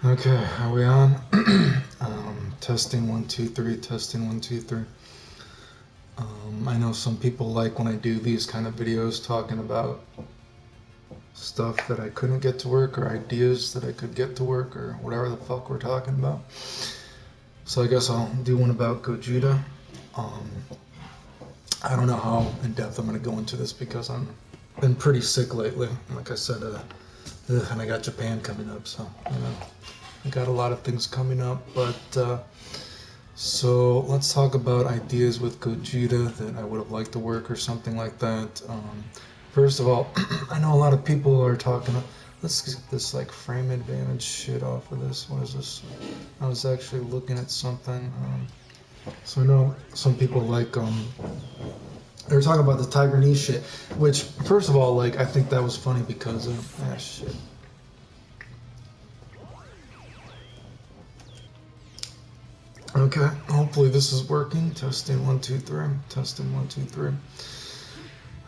Okay, are we on? Testing 1 2 3, testing 1 2 3. I know some people like when I do these kind of videos talking about stuff that I couldn't get to work, or ideas that I could get to work, or whatever the fuck we're talking about. So I guess I'll do one about Gogeta. I don't know how in depth I'm going to go into this because I've been pretty sick lately. Like I said, and I got Japan coming up, so I got a lot of things coming up. But so let's talk about ideas with Gogeta that I would have liked to work or something like that. First of all, I know a lot of people are talking. Let's get this like frame advantage shit off of this. What is this? I was actually looking at something. So I know some people like they were talking about the Tiger Knee shit, which first of all, like I think that was funny because shit. Okay, hopefully this is working. Testing 1 2 3. Testing 1 2 3.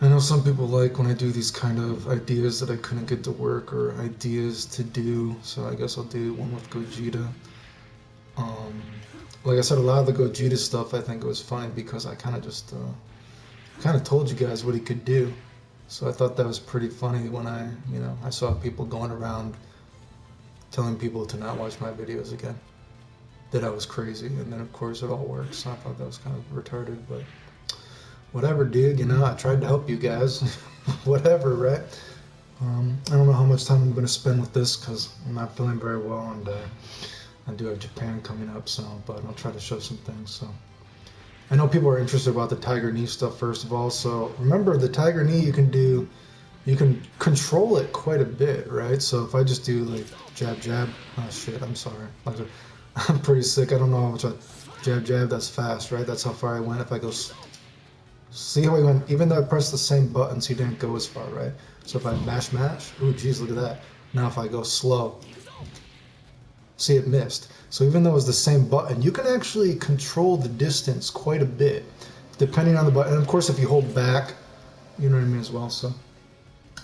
I know some people like when I do these kind of ideas that I couldn't get to work or ideas to do, so I guess I'll do one with Gogeta. Like I said, a lot of the Gogeta stuff I think it was funny because I kind of just told you guys what he could do. So I thought that was pretty funny when I saw people going around telling people to not watch my videos again, that I was crazy, and then of course it all works. So I thought that was kind of retarded, but whatever, dude, I tried to help you guys. Whatever, right? I don't know how much time I'm going to spend with this because I'm not feeling very well, and I do have Japan coming up, but I'll try to show some things. So I know people are interested about the Tiger Knee stuff, first of all. So remember, the Tiger Knee, you can control it quite a bit, right? So if I just do like jab, jab, oh shit, I'm sorry. I'm pretty sick. I don't know how much jab, jab, that's fast, right? That's how far I went. If I go, see how I went, even though I pressed the same buttons, he didn't go as far, right? So if I mash, ooh, geez, look at that. Now if I go slow, see, it missed. So even though it's the same button, you can actually control the distance quite a bit, depending on the button. And of course, if you hold back, you know what I mean as well. So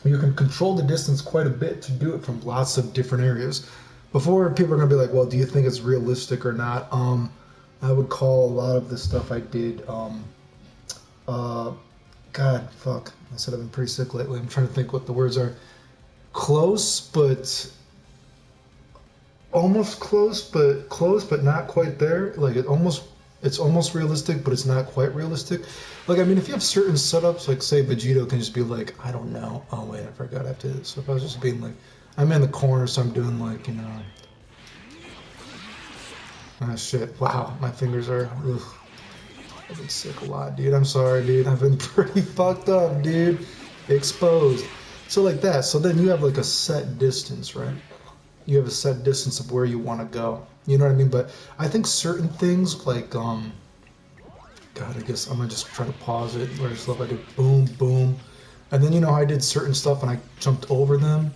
you can control the distance quite a bit to do it from lots of different areas. Before, people are going to be like, well, do you think it's realistic or not? I would call a lot of the stuff I did, God, fuck. I said I've been pretty sick lately. I'm trying to think what the words are. Close, but almost close, but not quite there. Like it's almost realistic, but it's not quite realistic. Like, I mean, if you have certain setups, like say Vegito can just be like, I don't know. Oh wait, I forgot I have to. So if I was just being like, I'm in the corner, so I'm doing like, ah shit. Wow, my fingers are. Ugh. I've been sick a lot, dude. I'm sorry, dude. I've been pretty fucked up, dude. Exposed. So like that. So then you have like a set distance, right? You have a set distance of where you want to go. You know what I mean? But I think certain things like, God, I guess I'm going to just try to pause it. Where it's like I did boom, boom. And then, I did certain stuff and I jumped over them.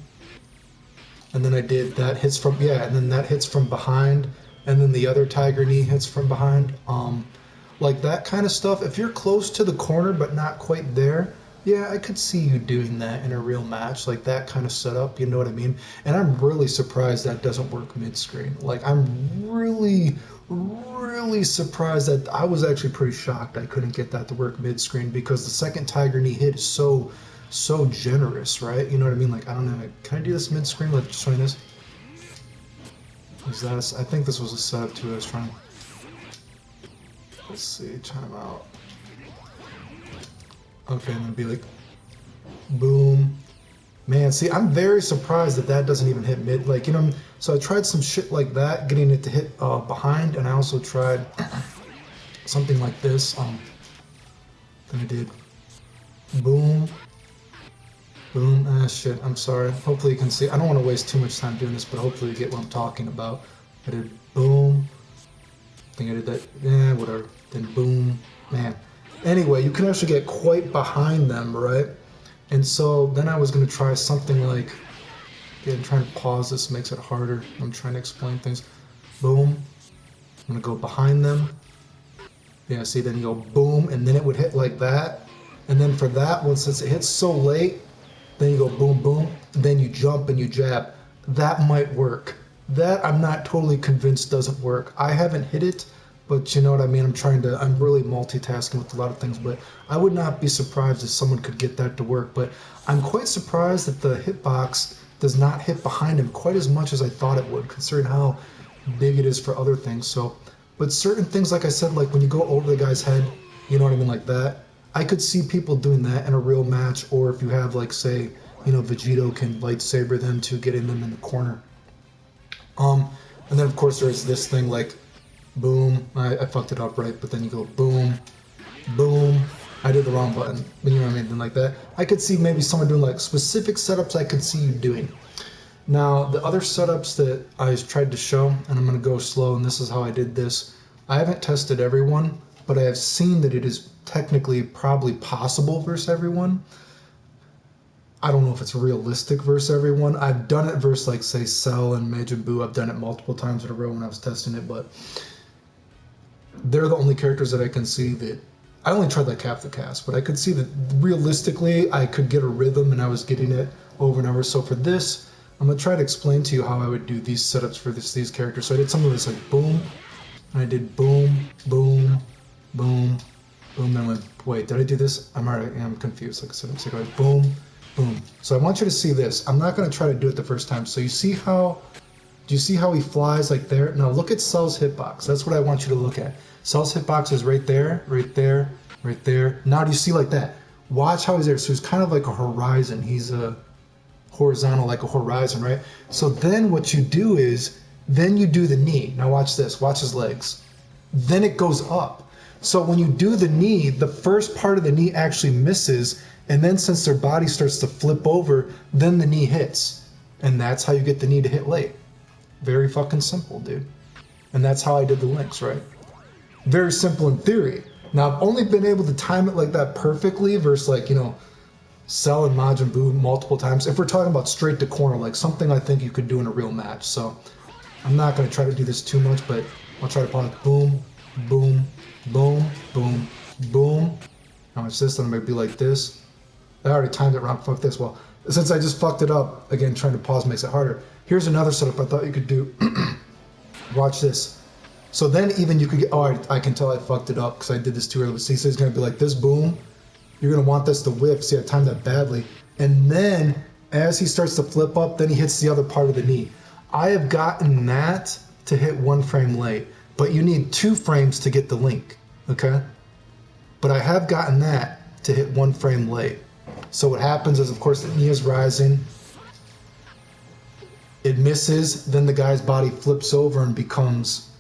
And then I did that hits from, and then that hits from behind. And then the other Tiger Knee hits from behind. Like that kind of stuff. If you're close to the corner but not quite there, yeah, I could see you doing that in a real match, like that kind of setup, you know what I mean? And I'm really surprised that doesn't work mid-screen. Like, I'm really, really surprised that I was actually pretty shocked I couldn't get that to work mid-screen because the second Tiger Knee hit is so generous, right? You know what I mean? Like, I don't know, can I do this mid-screen? Like, just showing this? I think this was a setup too. I was trying. Let's see, time out. Okay, and then be like, boom. Man, see, I'm very surprised that doesn't even hit mid. Like, so I tried some shit like that, getting it to hit behind, and I also tried something like this. Then I did boom, boom. Ah, shit, I'm sorry. Hopefully you can see. I don't want to waste too much time doing this, but hopefully you get what I'm talking about. I did boom. I think I did that. Yeah, whatever. Then boom. Man. Anyway, you can actually get quite behind them, right? And so then I was going to try something like, again, trying to pause this makes it harder. I'm trying to explain things. Boom. I'm going to go behind them. Yeah, see, then you go boom, and then it would hit like that. And then for that one, since it hits so late, then you go boom, boom, and then you jump and you jab. That might work. That I'm not totally convinced doesn't work. I haven't hit it, but you know what I mean? I'm really multitasking with a lot of things, but I would not be surprised if someone could get that to work. But I'm quite surprised that the hitbox does not hit behind him quite as much as I thought it would, considering how big it is for other things. So, but certain things, like I said, like when you go over the guy's head, you know what I mean, like that, I could see people doing that in a real match, or if you have, like, say, you know, Vegito can lightsaber them to getting them in the corner. And then of course there's this thing like, boom, I fucked it up, right? But then you go boom, boom, I did the wrong button, you know what I mean, then like that. I could see maybe someone doing like specific setups I could see you doing. Now, the other setups that I tried to show, and I'm going to go slow, and this is how I did this. I haven't tested everyone, but I have seen that it is technically probably possible versus everyone. I don't know if it's realistic versus everyone. I've done it versus, like, say, Cell and Majin Buu. I've done it multiple times in a row when I was testing it, but they're the only characters that I can see that... I only tried like half the cast, but I could see that realistically I could get a rhythm, and I was getting it over and over. So for this, I'm going to try to explain to you how I would do these setups for these characters. So I did something that's like boom, and I did boom, boom, boom, boom, then I went, wait, did I do this? I'm confused. Like I said, I went boom, boom. So I want you to see this. I'm not going to try to do it the first time. So you see how, do you see how he flies like there? Now look at Cell's hitbox. That's what I want you to look at. Cell's hitbox is right there, right there, right there. Now do you see like that? Watch how he's there. So he's kind of like a horizon. He's a horizontal, like a horizon, right? So then what you do is, then you do the knee. Now watch this. Watch his legs. Then it goes up. So when you do the knee, the first part of the knee actually misses, and then since their body starts to flip over, then the knee hits. And that's how you get the knee to hit late. Very fucking simple, dude. And that's how I did the links, right? Very simple in theory. Now, I've only been able to time it like that perfectly versus, like, you know, Cell and Majin Buu multiple times. If we're talking about straight to corner, like something I think you could do in a real match. So I'm not going to try to do this too much, but I'll try to pause. Boom, boom, boom, boom, boom. Now it's this, then I'm going to be like this. I already timed it wrong. Fuck this. Well, since I just fucked it up, again, trying to pause makes it harder. Here's another setup I thought you could do. Watch this. So then even you could get, oh, I can tell I fucked it up because I did this too early. See, so it's going to be like this, boom. You're going to want this to whip. See, I timed that badly. And then as he starts to flip up, then he hits the other part of the knee. I have gotten that to hit 1 frame late, but you need 2 frames to get the link, okay? But I have gotten that to hit 1 frame late. So what happens is, of course, the knee is rising. It misses, then the guy's body flips over and becomes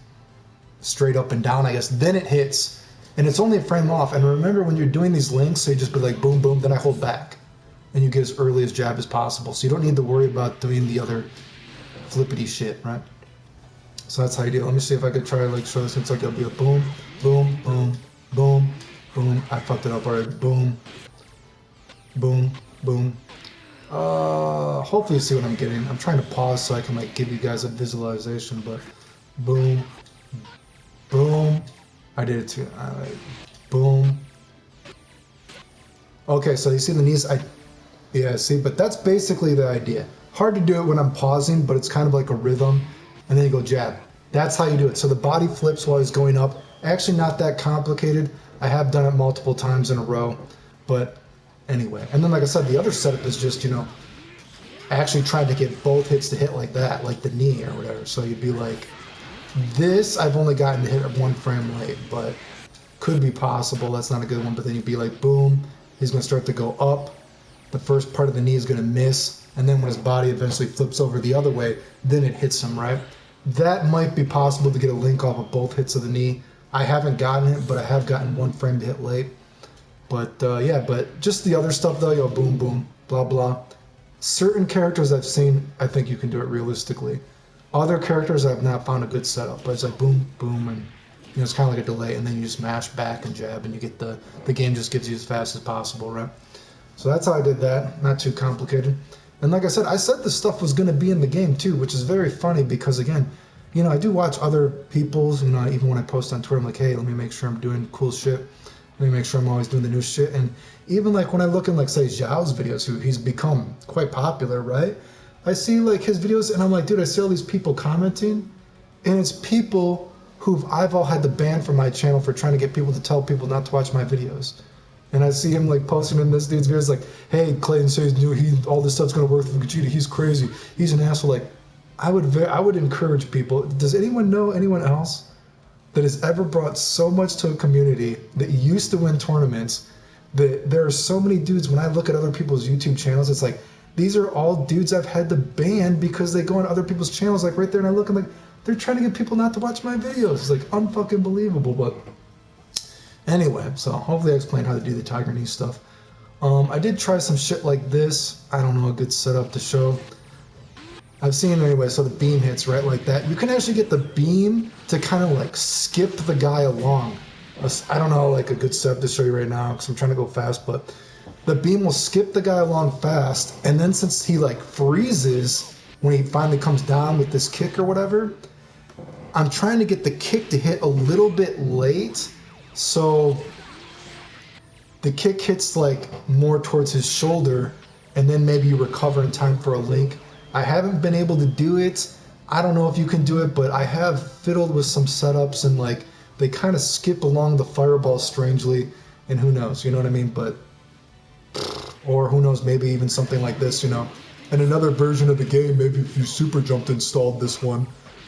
straight up and down, I guess. Then it hits, and it's only a frame off. And remember, when you're doing these links, so you just be like boom, boom, then I hold back. And you get as early as jab as possible. So you don't need to worry about doing the other flippity shit, right? So that's how you do it. Let me see if I could try to like show this. It's like it'll be a boom, boom, boom, boom, boom. I fucked it up already. Boom, boom, boom. Hopefully you see what I'm getting. I'm trying to pause so I can like give you guys a visualization, but boom, boom. I did it too. Boom. Okay, so you see the knees? Yeah, see, but that's basically the idea. Hard to do it when I'm pausing, but it's kind of like a rhythm, and then you go jab. That's how you do it. So the body flips while he's going up. Actually not that complicated. I have done it multiple times in a row, but anyway. And then, like I said, the other setup is just, you know, actually trying to get both hits to hit like that, like the knee or whatever. So you'd be like, this I've only gotten to hit at 1 frame late, but could be possible. That's not a good one. But then you'd be like, boom, he's going to start to go up. The first part of the knee is going to miss, and then when his body eventually flips over the other way, then it hits him, right? That might be possible to get a link off of both hits of the knee. I haven't gotten it, but I have gotten 1 frame to hit late. But yeah, but just the other stuff though, yo, boom, boom, blah, blah. Certain characters I've seen, I think you can do it realistically. Other characters I've not found a good setup, but it's like boom, boom, and you know, it's kind of like a delay, and then you just mash back and jab, and you get the game just gives you as fast as possible, right? So that's how I did that, not too complicated. And like I said this stuff was going to be in the game too, which is very funny because, again, you know, I do watch other people's, you know, even when I post on Twitter, I'm like, hey, let me make sure I'm doing cool shit. Let me make sure I'm always doing the new shit. And even like when I look in, like, say, Zhao's videos, who he's become quite popular, right? I see like his videos, and I'm like, dude, I see all these people commenting, and it's people I've all had to ban from my channel for trying to get people to tell people not to watch my videos. And I see him like posting in this dude's videos like, hey, Clayton says all this stuff's gonna work for Gogeta. He's crazy. He's an asshole. Like, I would encourage people. Does anyone know anyone else that has ever brought so much to a community that used to win tournaments? That there are so many dudes. When I look at other people's YouTube channels, it's like these are all dudes I've had to ban because they go on other people's channels, like right there, and I look and like they're trying to get people not to watch my videos. It's like unfucking believable, but. Anyway, so hopefully I explained how to do the tiger knee stuff. I did try some shit like this. I don't know a good setup to show. I've seen it anyway, so the beam hits, right, like that. You can actually get the beam to kind of like skip the guy along. I don't know like a good setup to show you right now because I'm trying to go fast, but the beam will skip the guy along fast, and then since he like freezes when he finally comes down with this kick or whatever, I'm trying to get the kick to hit a little bit late. So the kick hits like more towards his shoulder, and then maybe you recover in time for a link. I haven't been able to do it. I don't know if you can do it, but I have fiddled with some setups, and like they kind of skip along the fireball strangely, and who knows, you know what I mean? But, or who knows, maybe even something like this, you know. And another version of the game, maybe if you super jumped installed this one,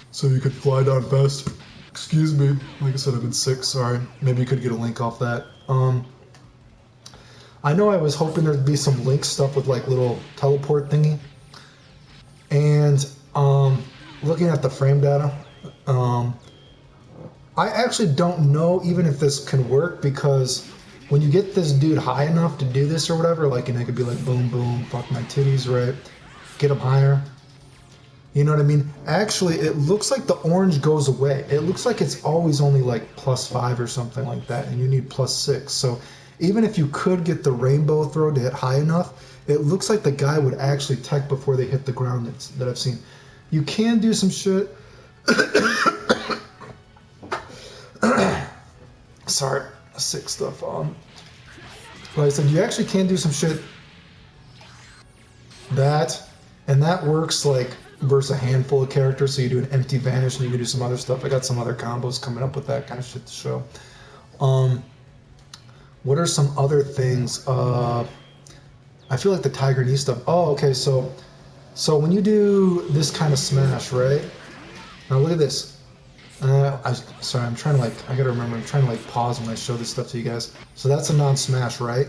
so you could fly down fast. Excuse me, like I said, I've been sick, sorry. Maybe you could get a link off that. I know I was hoping there'd be some link stuff with like little teleport thingy. And looking at the frame data, I actually don't know even if this can work, because when you get this dude high enough to do this or whatever, like, and it could be like boom, boom, fuck my titties, right? Get him higher. You know what I mean? Actually, it looks like the orange goes away. It looks like it's always only like +5 or something like that, and you need +6. So even if you could get the rainbow throw to hit high enough, it looks like the guy would actually tech before they hit the ground that I've seen. You can do some shit. Sorry, sick stuff. Like I said, you actually can do some shit. And that works like versus a handful of characters, so you do an empty Vanish and you can do some other stuff. I got some other combos coming up with that kind of shit to show. What are some other things? I feel like the tiger knee stuff. Oh, okay, so when you do this kind of smash, right? Now look at this. Sorry, I'm trying to I gotta remember, I'm trying to pause when I show this stuff to you guys. So that's a non-smash, right?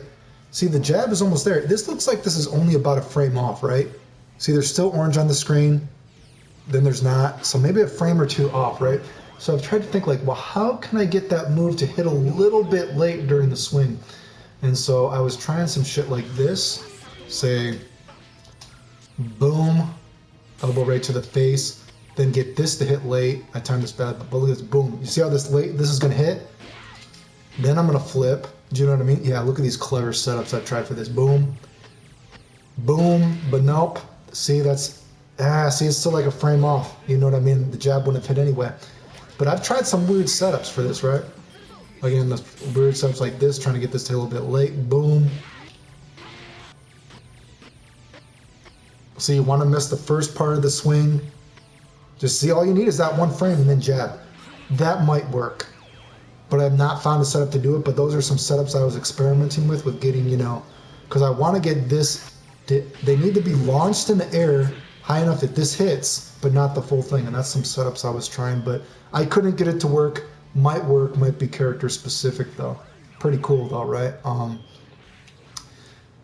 See, the jab is almost there. This looks like this is only about a frame off, right? See, there's still orange on the screen, then there's not. So maybe a frame or two off, right? So I've tried to think well, how can I get that move to hit a little bit late during the swing? And so I was trying some shit like this. Say, boom, elbow right to the face, then get this to hit late. I timed this bad, but look at this, boom. You see how this is gonna hit? Then I'm gonna flip. Do you know what I mean? Yeah, look at these clever setups I've tried for this. Boom, boom, but nope. See, see, it's still like a frame off. You know what I mean? The jab wouldn't have hit anyway. But I've tried some weird setups for this, right? Again, the weird setups like this, trying to get this to hit a little bit late. Boom. So you want to miss the first part of the swing. Just see, all you need is that one frame and then jab. That might work. But I've not found a setup to do it. But those are some setups I was experimenting with getting, because I want to get this. They need to be launched in the air high enough that this hits, but not the full thing. And that's some setups I was trying, but I couldn't get it to work. Might work, might be character specific though. Pretty cool though, right?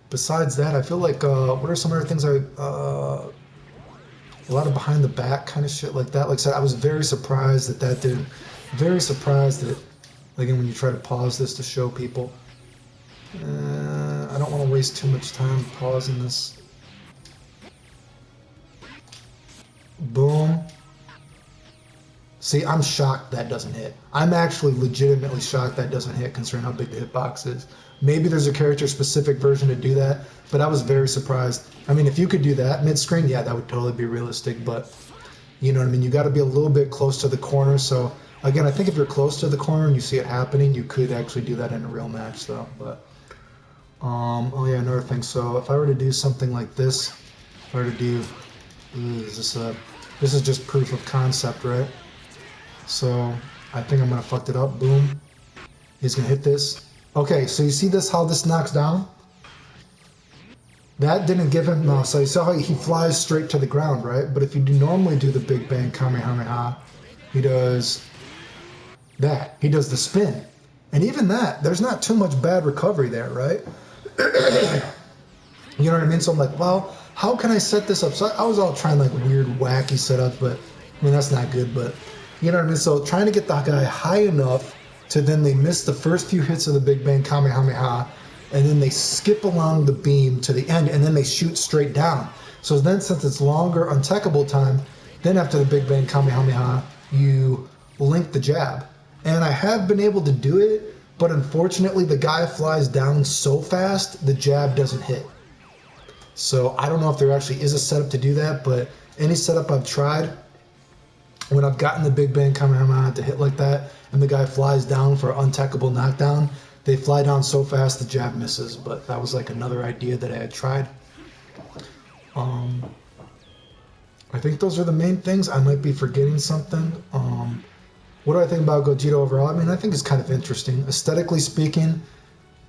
Besides that, I feel like, what are some other things a lot of behind the back kind of shit like that. Like I said, I was very surprised that did. Very surprised that, again, when you try to pause this to show people. I don't want to waste too much time pausing this. Boom. See, I'm shocked that doesn't hit. I'm actually legitimately shocked that doesn't hit, considering how big the hitbox is. Maybe there's a character-specific version to do that, but I was very surprised. I mean, if you could do that mid-screen, yeah, that would totally be realistic, but you know what I mean? You got to be a little bit close to the corner, so again, I think if you're close to the corner and you see it happening, you could actually do that in a real match, though. But oh yeah, another thing. So if I were to do something like this, if I were to do This is just proof of concept, right? So I think I'm gonna fucked it up. Boom. He's gonna hit this. Okay, so you see this, how this knocks down? That didn't give him, no, so you saw how he flies straight to the ground, right? But if you normally do the Big Bang Kamehameha, he does that. He does the spin. And even that, there's not too much bad recovery there, right? You know what I mean? So I'm like, well, how can I set this up? So I was all trying like weird, wacky setups, but I mean, that's not good, but you know what I mean? So trying to get that guy high enough to then they miss the first few hits of the Big Bang Kamehameha, and then they skip along the beam to the end, and then they shoot straight down. So then since it's longer untechable time, then after the Big Bang Kamehameha, you link the jab. And I have been able to do it, but unfortunately the guy flies down so fast, the jab doesn't hit. So I don't know if there actually is a setup to do that, but any setup I've tried, when I've gotten the Big Bang Kamehameha to hit like that, and the guy flies down for an untechable knockdown, they fly down so fast the jab misses. But that was like another idea that I had tried. I think those are the main things. I might be forgetting something. What do I think about Gogeta overall? I mean, I think it's kind of interesting. Aesthetically speaking,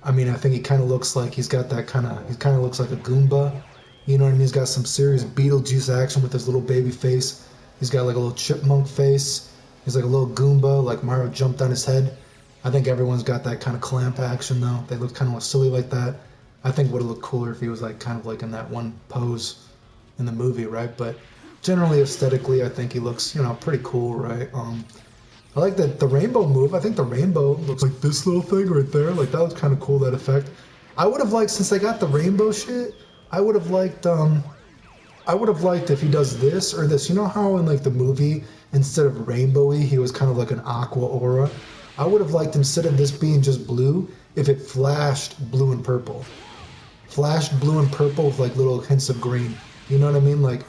I mean, I think he kind of looks like he kind of looks like a Goomba. You know what I mean? He's got some serious Beetlejuice action with his little baby face. He's got like a little chipmunk face. He's like a little Goomba, like Mario jumped on his head. I think everyone's got that kind of clamp action though. They look kind of silly like that. I think it would have looked cooler if he was like kind of like in that one pose in the movie, right? But generally aesthetically, I think he looks, you know, pretty cool, right? I like the rainbow move. I think the rainbow looks like this little thing right there. Like that was kind of cool, that effect. I would have liked, since I got the rainbow shit, I would have liked if he does this or this. You know how in like the movie, instead of rainbowy, he was kind of like an aqua aura? I would have liked, instead of this being just blue, if it flashed blue and purple. Flashed blue and purple with like little hints of green. You know what I mean? Like,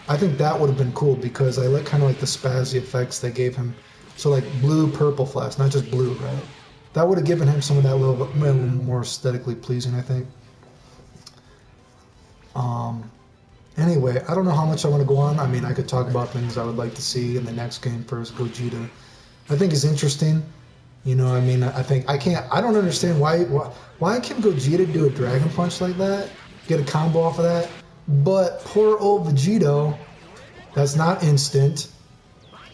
I think that would have been cool because I like kind of like the spazzy effects they gave him. So like blue, purple flash, not just blue, right? That would have given him some of that little more aesthetically pleasing, I think. Anyway, I don't know how much I want to go on. I mean, I could talk about things I would like to see in the next game versus Gogeta. I think it's interesting. You know, I mean, I don't understand why can Gogeta do a Dragon Punch like that, get a combo off of that, but poor old Vegito, that's not instant.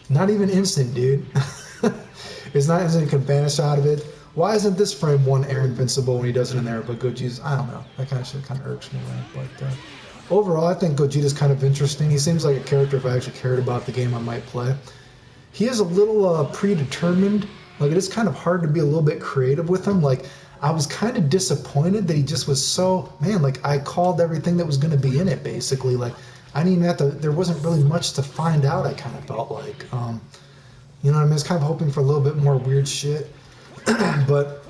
Not even instant, dude. It's not instant, can vanish out of it. Why isn't this frame 1 air invincible when he does it in there, but Gogeta's, I don't know. That kind of shit kind of irks me, right? But overall, I think Gogeta's kind of interesting. He seems like a character, if I actually cared about the game, I might play. He is a little predetermined. Like, it is kind of hard to be a little bit creative with him. Like, I was kind of disappointed that he just was so, man, like, I called everything that was going to be in it, basically. Like, I didn't even have to, there wasn't really much to find out, I kind of felt like. You know what I mean? I was kind of hoping for a little bit more weird shit. But,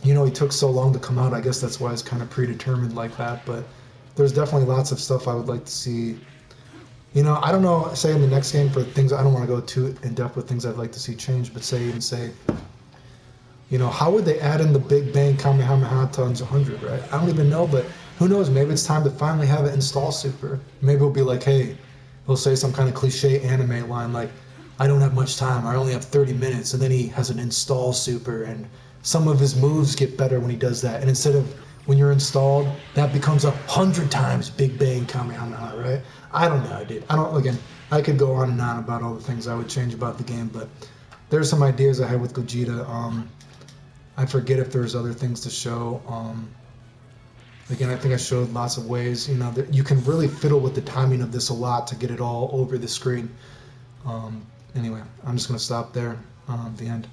you know, he took so long to come out. I guess that's why it's kind of predetermined like that. But there's definitely lots of stuff I would like to see. You know, I don't know, say in the next game for things, I don't want to go too in depth with things I'd like to see change, but say, you know, how would they add in the Big Bang Kamehameha times 100, right? I don't even know, but who knows? Maybe it's time to finally have it install super. Maybe it'll be like, hey, he'll say some kind of cliche anime line like, I don't have much time, I only have 30 minutes, and then he has an install super, and some of his moves get better when he does that, and instead of when you're installed, that becomes 100 times Big Bang Kamehameha, right? I don't know, dude. Again, I could go on and on about all the things I would change about the game, but there's some ideas I had with Gogeta. I forget if there's other things to show. Again, I think I showed lots of ways. You know, that you can really fiddle with the timing of this a lot to get it all over the screen. Anyway, I'm just going to stop there. The end.